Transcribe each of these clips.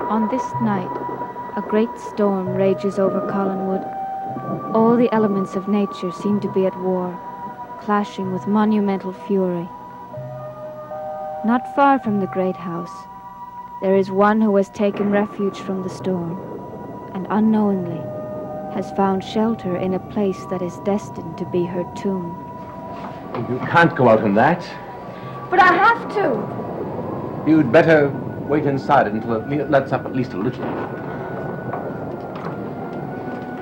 On this night, a great storm rages over Collinwood. All the elements of nature seem to be at war, clashing with monumental fury. Not far from the great house, there is one who has taken refuge from the storm, and unknowingly has found shelter in a place that is destined to be her tomb. You can't go out in that. But I have to. You'd better wait inside until it lets up at least a little.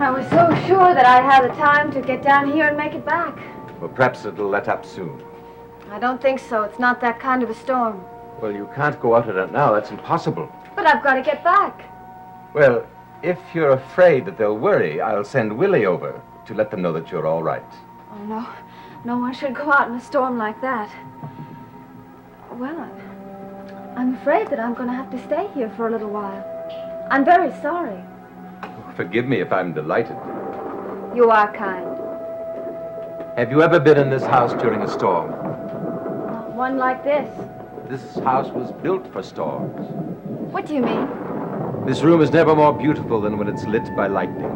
I was so sure that I'd have the time to get down here and make it back. Well, perhaps it'll let up soon. I don't think so. It's not that kind of a storm. Well, you can't go out in it now. That's impossible. But I've got to get back. Well, if you're afraid that they'll worry, I'll send Willie over to let them know that you're all right. Oh, no. No one should go out in a storm like that. Well, I'm afraid that I'm going to have to stay here for a little while. I'm very sorry. Forgive me if I'm delighted. You are kind. Have you ever been in this house during a storm? One like this. This house was built for storms. What do you mean? This room is never more beautiful than when it's lit by lightning.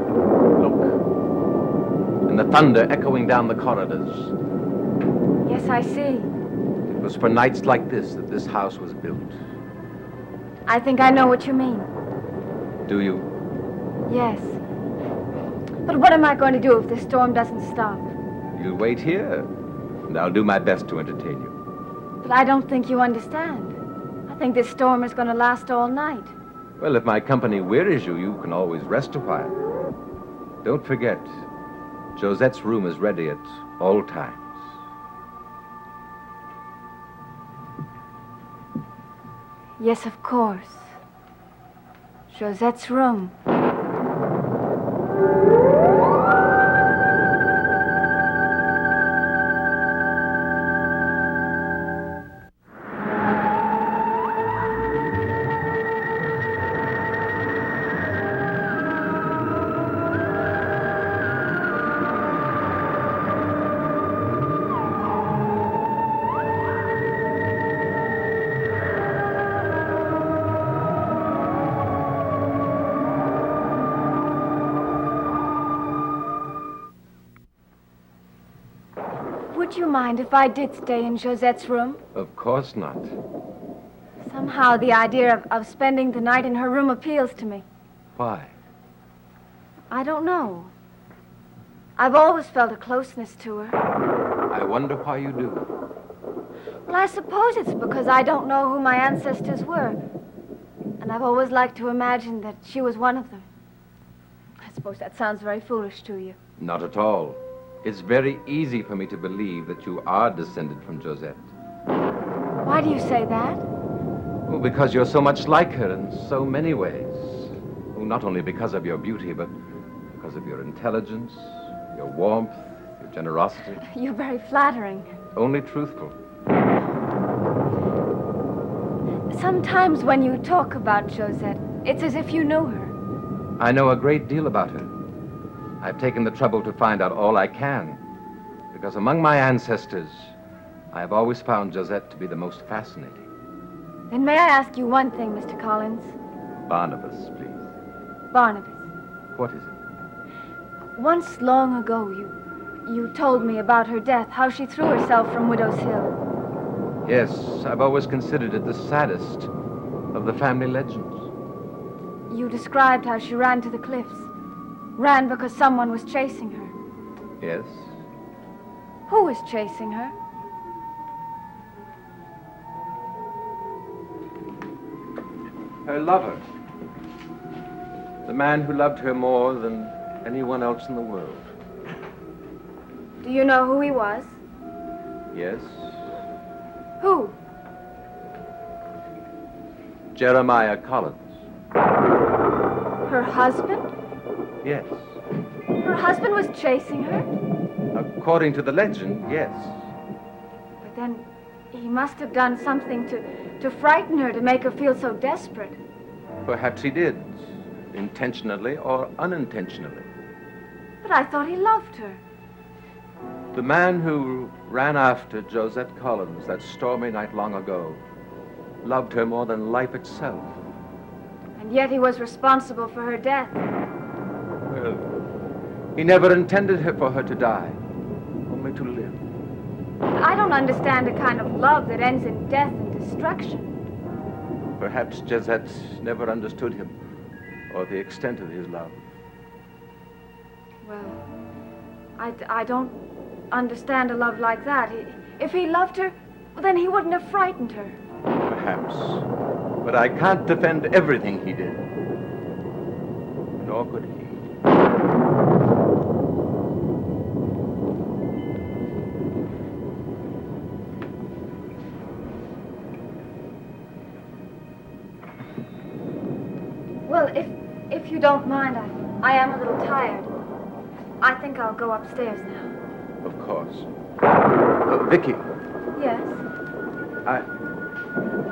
Look. And the thunder echoing down the corridors. Yes, I see. It was for nights like this that this house was built. I think I know what you mean. Do you? Yes. But what am I going to do if the storm doesn't stop? You'll wait here, and I'll do my best to entertain you. But I don't think you understand. I think this storm is going to last all night. Well, if my company wearies you, you can always rest a while. Don't forget, Josette's room is ready at all times. Yes, of course. Josette's room. Would you mind if I did stay in Josette's room? Of course not. Somehow the idea of spending the night in her room appeals to me. Why? I don't know. I've always felt a closeness to her. I wonder why you do. Well, I suppose it's because I don't know who my ancestors were. And I've always liked to imagine that she was one of them. I suppose that sounds very foolish to you. Not at all. It's very easy for me to believe that you are descended from Josette. Why do you say that? Well, because you're so much like her in so many ways. Well, not only because of your beauty, but because of your intelligence, your warmth, your generosity. You're very flattering. Only truthful. Sometimes when you talk about Josette, it's as if you knew her. I know a great deal about her. I've taken the trouble to find out all I can, because among my ancestors, I have always found Josette to be the most fascinating. Then may I ask you one thing, Mr. Collins? Barnabas, please. Barnabas. What is it? Once long ago, you told me about her death, how she threw herself from Widow's Hill. Yes, I've always considered it the saddest of the family legends. You described how she ran to the cliffs. Ran because someone was chasing her. Yes? Who was chasing her? Her lover. The man who loved her more than anyone else in the world. Do you know who he was? Yes? Who? Jeremiah Collins. Her husband? Yes. Her husband was chasing her? According to the legend, yes. But then he must have done something to frighten her, to make her feel so desperate. Perhaps he did, intentionally or unintentionally. But I thought he loved her. The man who ran after Josette Collins that stormy night long ago loved her more than life itself. And yet he was responsible for her death. Well, he never intended for her to die, only to live. I don't understand a kind of love that ends in death and destruction. Perhaps Josette never understood him, or the extent of his love. Well, I don't understand a love like that. If he loved her, well, then he wouldn't have frightened her. Perhaps. But I can't defend everything he did. Nor could he. Well, if you don't mind, I am a little tired. I think I'll go upstairs now. Of course. Vicki. Yes?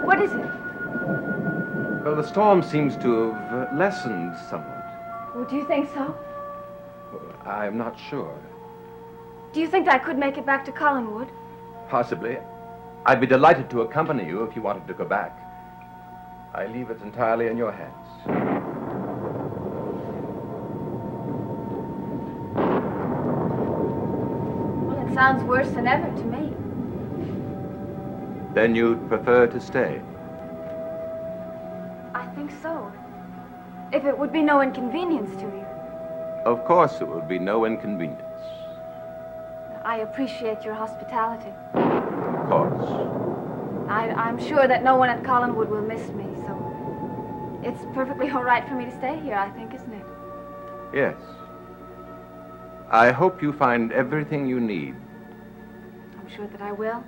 What is it? Well, the storm seems to have lessened somewhat. Well, do you think so? I'm not sure. Do you think I could make it back to Collinwood? Possibly. I'd be delighted to accompany you if you wanted to go back. I leave it entirely in your hands. Well, it sounds worse than ever to me. Then you'd prefer to stay? I think so. If it would be no inconvenience to you. Of course it would be no inconvenience. I appreciate your hospitality. Of course. I'm sure that no one at Collinwood will miss me, so it's perfectly all right for me to stay here, I think, isn't it? Yes. I hope you find everything you need. I'm sure that I will.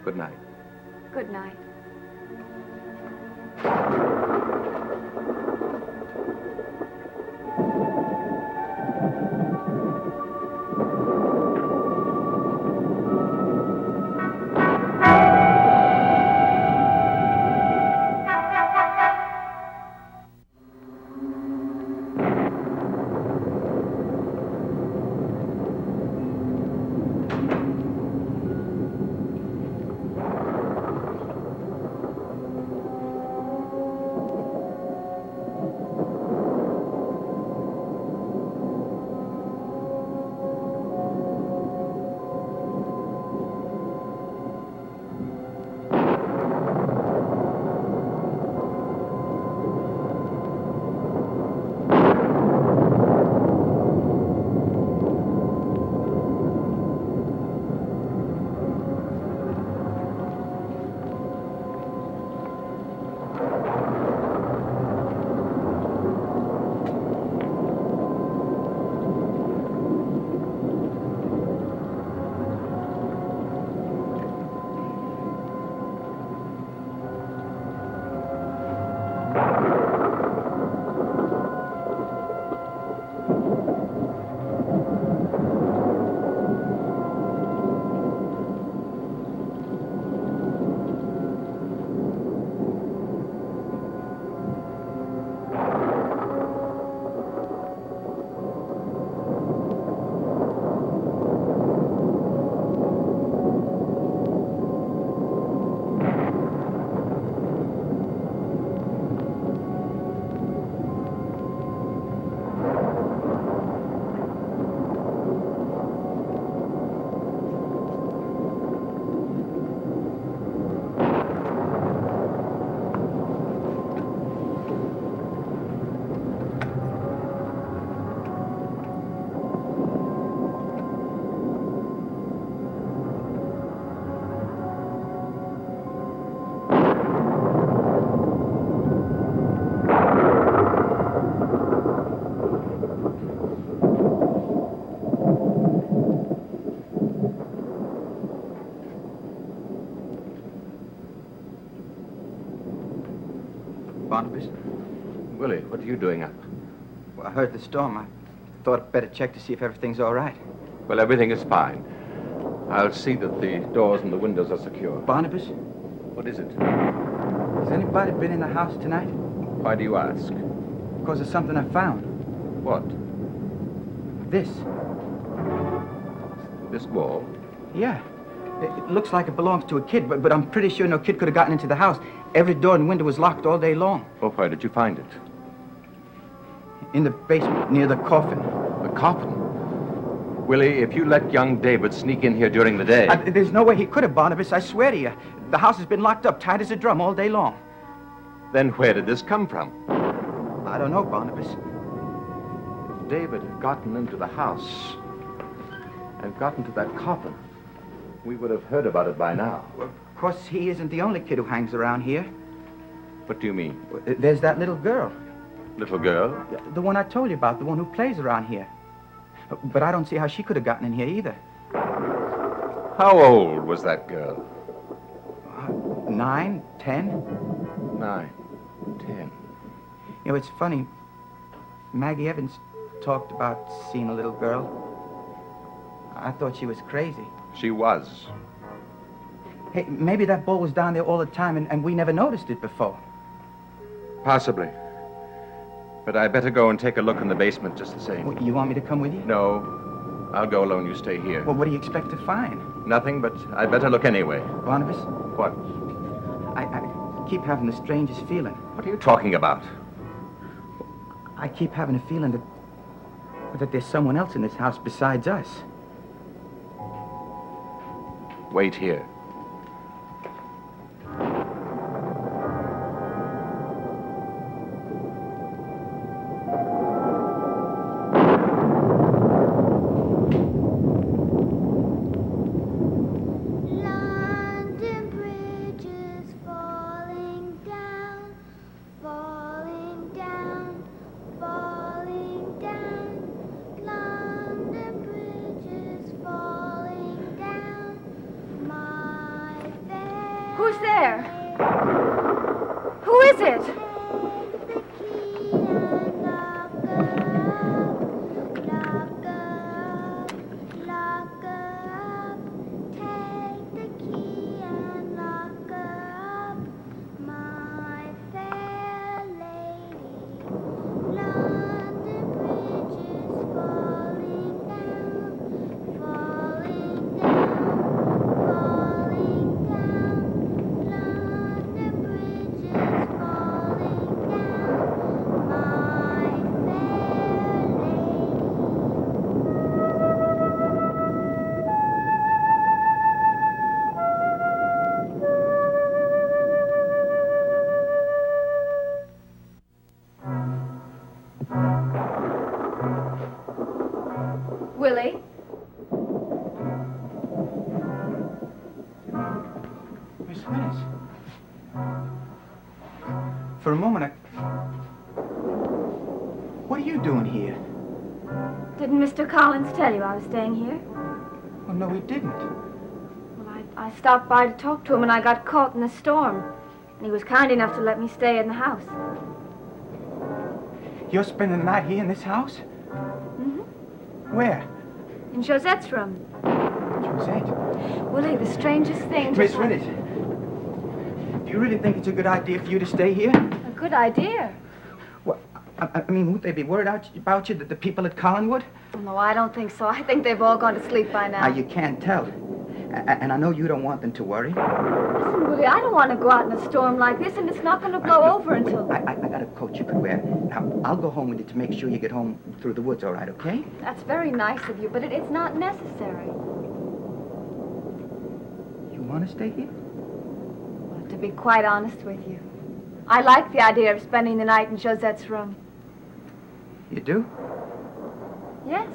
Good night. Good night. Barnabas? Willie, what are you doing up? Well, I heard the storm. I thought I'd better check to see if everything's all right. Well, everything is fine. I'll see that the doors and the windows are secure. Barnabas? What is it? Has anybody been in the house tonight? Why do you ask? Because of something I found. What? This. This wall? Yeah. It looks like it belongs to a kid, but I'm pretty sure no kid could have gotten into the house. Every door and window was locked all day long. Oh, where did you find it? In the basement, near the coffin. The coffin? Willie, if you let young David sneak in here during the day... There's no way he could have, Barnabas, I swear to you. The house has been locked up, tight as a drum all day long. Then where did this come from? I don't know, Barnabas. If David had gotten into the house and gotten to that coffin, we would have heard about it by now. Well, of course, he isn't the only kid who hangs around here. What do you mean? There's that little girl. Little girl? The one I told you about, the one who plays around here. But I don't see how she could have gotten in here either. How old was that girl? 9, 10. 9, 10. You know, it's funny. Maggie Evans talked about seeing a little girl. I thought she was crazy. She was. Hey, maybe that bull was down there all the time and we never noticed it before. Possibly. But I better go and take a look in the basement just the same. Well, you want me to come with you? No. I'll go alone. You stay here. Well, what do you expect to find? Nothing, but I better look anyway. Barnabas? What? I keep having the strangest feeling. What are you talking about? I keep having a feeling that there's someone else in this house besides us. Wait here. Who's there? Who is it? Willie? Miss Winters. For a moment, What are you doing here? Didn't Mr. Collins tell you I was staying here? Oh, no, he didn't. Well, I stopped by to talk to him and I got caught in a storm. And he was kind enough to let me stay in the house. You're spending the night here in this house? Mm-hmm. Where? In Josette's room. Josette. Willie, the strangest thing... Miss Winters, do you really think it's a good idea for you to stay here? A good idea. Well, I mean, would they be worried about you, the people at Collinwood? Oh, no, I don't think so. I think they've all gone to sleep by now. You can't tell. And I know you don't want them to worry. Listen, Willie, I don't want to go out in a storm like this, and it's not going to blow over until... I got a coat you could wear. Now, I'll go home with you to make sure you get home through the woods, all right, okay? That's very nice of you, but it's not necessary. You want to stay here? Well, to be quite honest with you, I like the idea of spending the night in Josette's room. You do? Yes.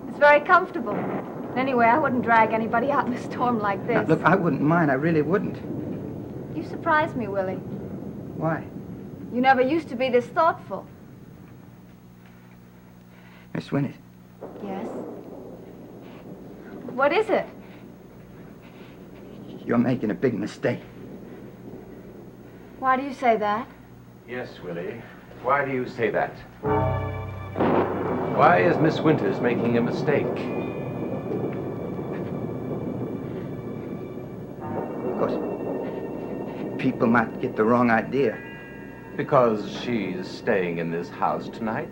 It's very comfortable. Anyway, I wouldn't drag anybody out in a storm like this. Now, look, I wouldn't mind. I really wouldn't. You surprise me, Willie. Why? You never used to be this thoughtful. Miss Winters. Yes? What is it? You're making a big mistake. Why do you say that? Yes, Willie. Why do you say that? Why is Miss Winters making a mistake? Of course, people might get the wrong idea. Because she's staying in this house tonight?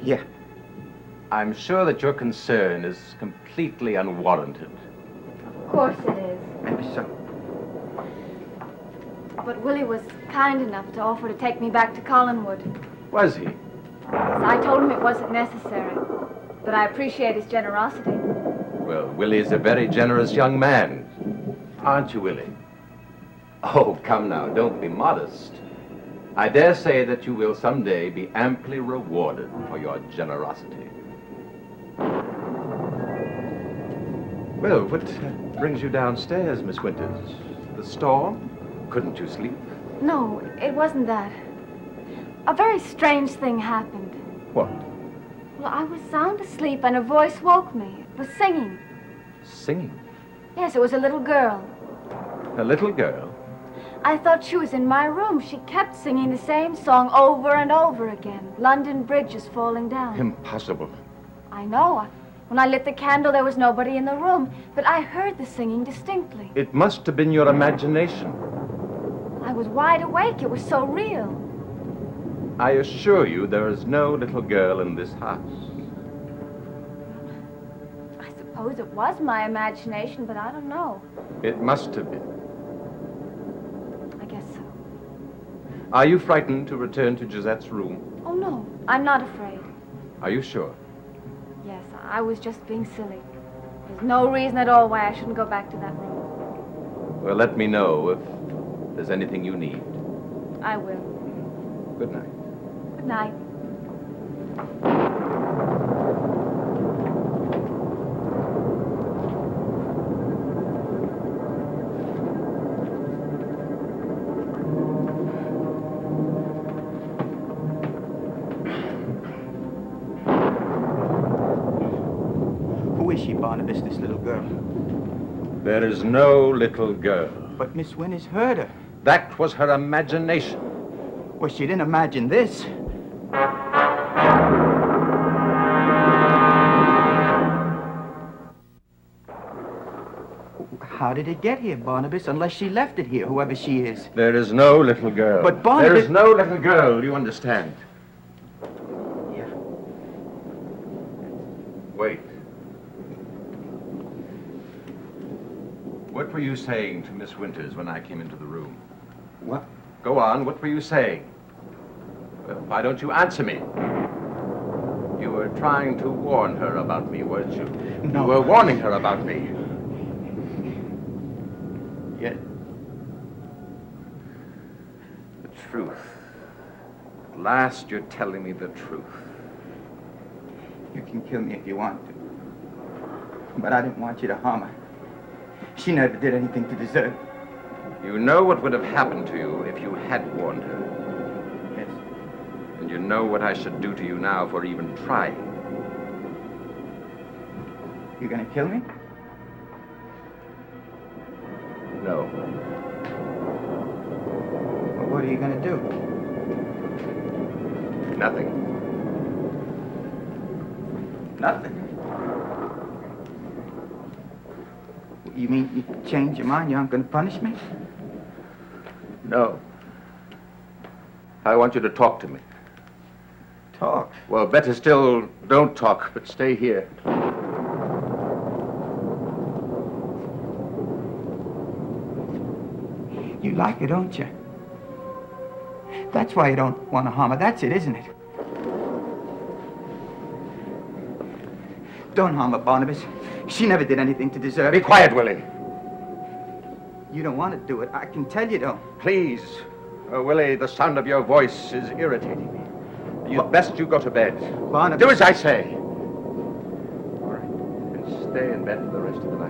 Yeah. I'm sure that your concern is completely unwarranted. course it is. Maybe so. But Willie was kind enough to offer to take me back to Collinwood. Was he? I told him it wasn't necessary, but I appreciate his generosity. Well, Willie is a very generous young man. Aren't you, Willie? Oh, come now, don't be modest. I dare say that you will someday be amply rewarded for your generosity. Well, what brings you downstairs, Miss Winters? The storm? Couldn't you sleep? No, it wasn't that. A very strange thing happened. What? Well, I was sound asleep and a voice woke me. It was singing. Singing? Yes, it was a little girl. A little girl? I thought she was in my room. She kept singing the same song over and over again. London Bridge is falling down. Impossible. I know. When I lit the candle, there was nobody in the room, but I heard the singing distinctly. It must have been your imagination. I was wide awake. It was so real. I assure you there is no little girl in this house. I suppose it was my imagination, but I don't know. It must have been. I guess so. Are you frightened to return to Josette's room? Oh, no. I'm not afraid. Are you sure? Yes, I was just being silly. There's no reason at all why I shouldn't go back to that room. Well, let me know if there's anything you need. I will. Good night. Good night. Who is she, Barnabas, this little girl? There is no little girl. But Miss Winters heard her. That was her imagination. Well, she didn't imagine this. How did it get here, Barnabas? Unless she left it here, whoever she is. There is no little girl. But Barnabas... There is no little girl, you understand? Yeah. Wait. What were you saying to Miss Winters when I came into the room? What? Go on, what were you saying? Well, why don't you answer me? You were trying to warn her about me, weren't you? No. You were warning her about me. Yes. The truth. At last you're telling me the truth. You can kill me if you want to. But I didn't want you to harm her. She never did anything to deserve it. You know what would have happened to you if you had warned her. Yes. And you know what I should do to you now for even trying. You gonna kill me? No. Well, what are you gonna do? Nothing. Nothing. You mean you change your mind? You aren't gonna punish me? No. I want you to talk to me. Talk. Well, better still, don't talk, but stay here. You like her, don't you? That's why you don't want to harm her. That's it, isn't it? Don't harm her, Barnabas. She never did anything to deserve Be it. quiet, Willie. You don't want to do it. I can tell you don't. Please. Willie, the sound of your voice is irritating me. You'd best you go to bed. Barnabas. Do as I say. All right. And stay in bed for the rest of the night.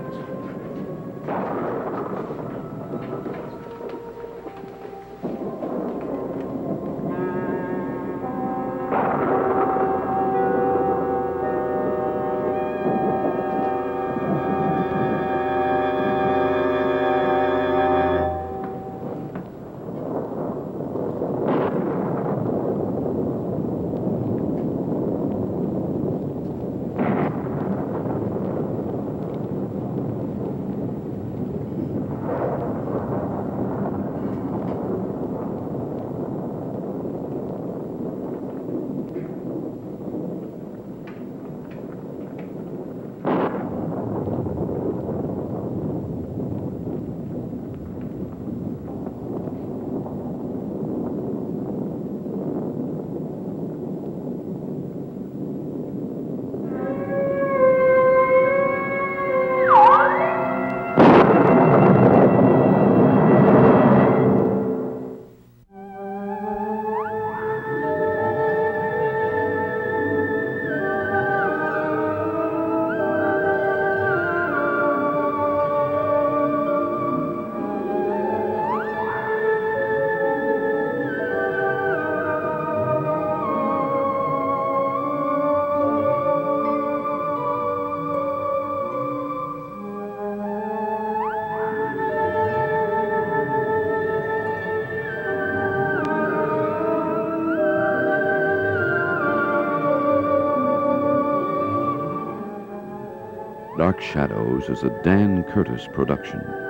Dark Shadows is a Dan Curtis production.